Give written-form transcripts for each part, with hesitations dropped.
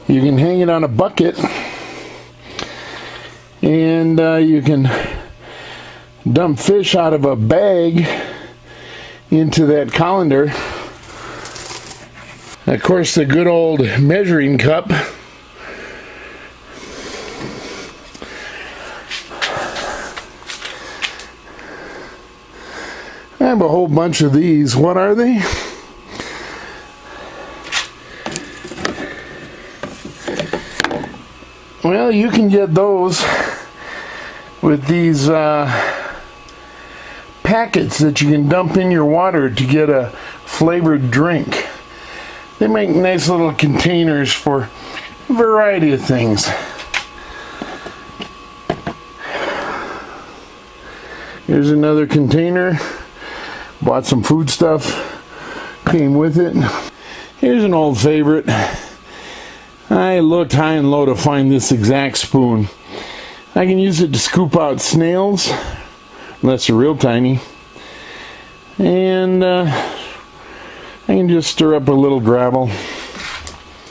You can hang it on a bucket, and you can dump fish out of a bag into that colander. Of course, the good old measuring cup. I have a whole bunch of these. What are they? Well, you can get those with these packets that you can dump in your water to get a flavored drink. They make nice little containers for a variety of things. Here's another container. Bought some food stuff, came with it. Here's an old favorite. I looked high and low to find this exact spoon. I can use it to scoop out snails, unless they're real tiny. And I can just stir up a little gravel.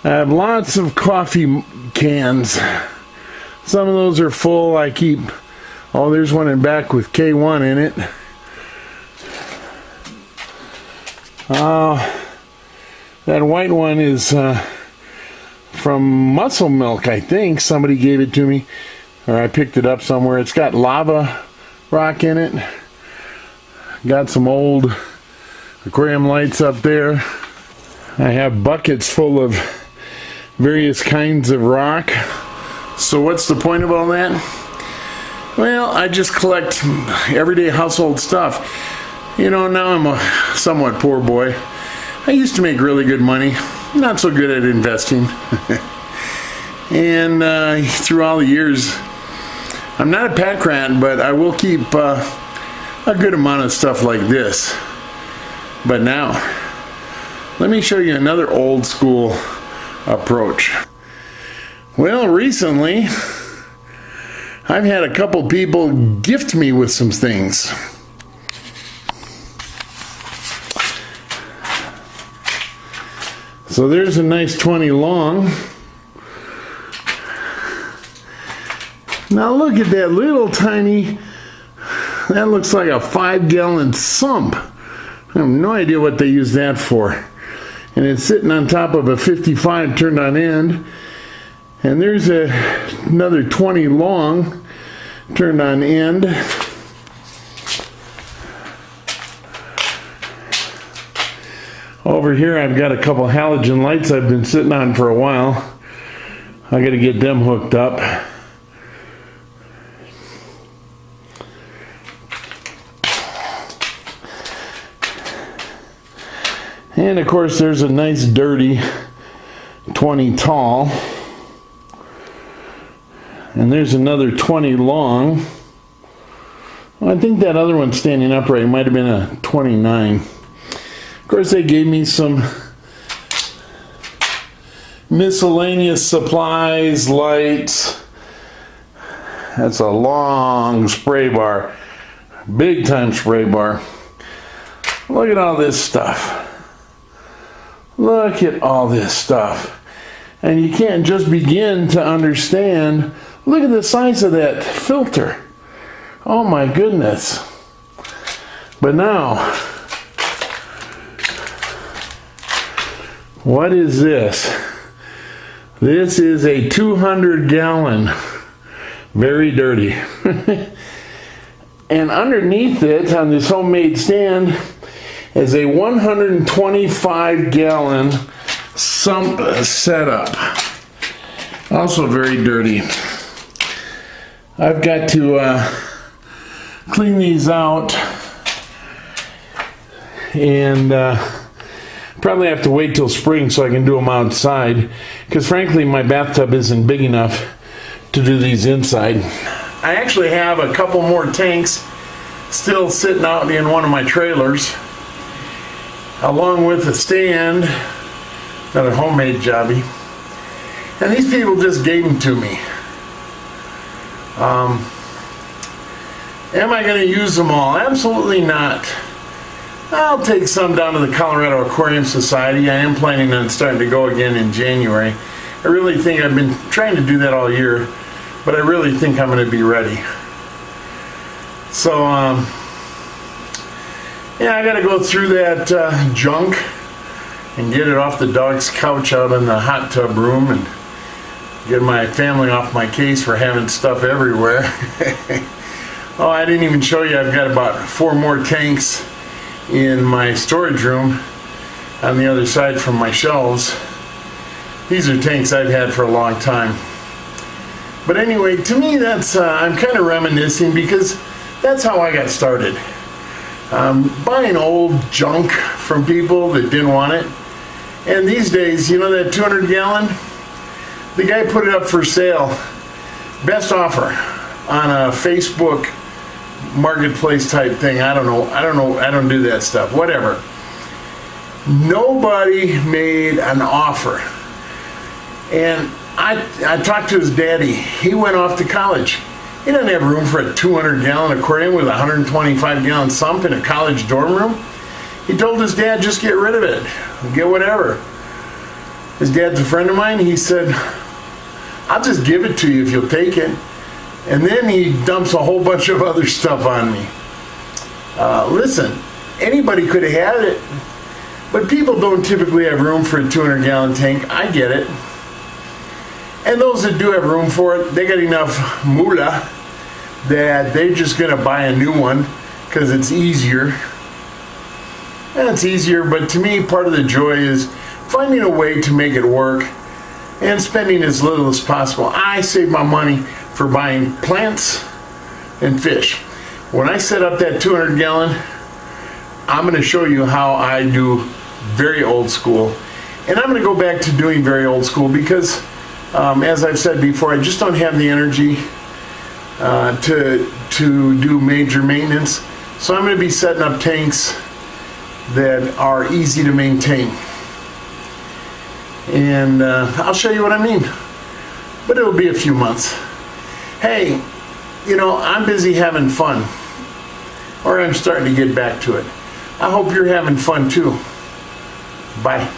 I have lots of coffee cans. Some of those are full. I keep, oh, there's one in back with K1 in it. That white one is from Muscle Milk, I think. Somebody gave it to me, or I picked it up somewhere. It's got lava rock in it. Got some old aquarium lights up there. I have buckets full of various kinds of rock. So what's the point of all that? Well, I just collect everyday household stuff. You know, now I'm a somewhat poor boy. I used to make really good money. Not so good at investing. And through all the years, I'm not a pack rat, but I will keep a good amount of stuff like this. But now, let me show you another old school approach. Well, recently, I've had a couple people gift me with some things. So there's a nice 20 long. Now look at that little tiny, that looks like a 5-gallon sump. I have no idea what they use that for. And it's sitting on top of a 55 turned on end. And there's another 20 long turned on end. Over here I've got a couple halogen lights I've been sitting on for a while. I got to get them hooked up. And of course there's a nice dirty 20 tall. And there's another 20 long. Well, I think that other one standing upright might have been a 29. Of course, they gave me some miscellaneous supplies, lights. That's a long spray bar, big time spray bar. Look at all this stuff. Look at all this stuff. And you can't just begin to understand. Look at the size of that filter. Oh my goodness. But now, what is this? This is a 200-gallon, very dirty. And underneath it, on this homemade stand, is a 125-gallon sump setup. Also very dirty. I've got to clean these out, and probably have to wait till spring so I can do them outside, because frankly my bathtub isn't big enough to do these inside. I actually have a couple more tanks still sitting out in one of my trailers, along with a stand, another homemade jobby, and these people just gave them to me. Am I going to use them all? Absolutely not. I'll take some down to the Colorado Aquarium Society. I am planning on starting to go again in January. I really think I've been trying to do that all year, but I really think I'm going to be ready. So, yeah, I got to go through that junk and get it off the dog's couch out in the hot tub room and get my family off my case for having stuff everywhere. Oh, I didn't even show you, I've got about 4 more tanks in my storage room on the other side from my shelves. These are tanks I've had for a long time. But anyway, to me, that's I'm kind of reminiscing because that's how I got started. Buying old junk from people that didn't want it. And these days, you know that 200 gallon? The guy put it up for sale, best offer, on a Facebook marketplace type thing. I don't know, I don't do that stuff, whatever. Nobody made an offer. And I talked to his daddy. He went off to college. He doesn't have room for a 200 gallon aquarium with a 125 gallon sump in a college dorm room. He told his dad, just get rid of it, get whatever. His dad's a friend of mine. He said, I'll just give it to you if you'll take it. And then he dumps a whole bunch of other stuff on me. Listen, anybody could have had it, but people don't typically have room for a 200 gallon tank. I get it. And those that do have room for it, they got enough moolah that they're just going to buy a new one because it's easier. And it's easier, but to me, part of the joy is finding a way to make it work and spending as little as possible. I save my money for buying plants and fish. When I set up that 200 gallon, I'm going to show you how I do very old school. And I'm going to go back to doing very old school because, as I've said before, I just don't have the energy to do major maintenance. So I'm going to be setting up tanks that are easy to maintain. And I'll show you what I mean. But it'll be a few months. Hey, you know, I'm busy having fun. Or I'm starting to get back to it. I hope you're having fun too. Bye.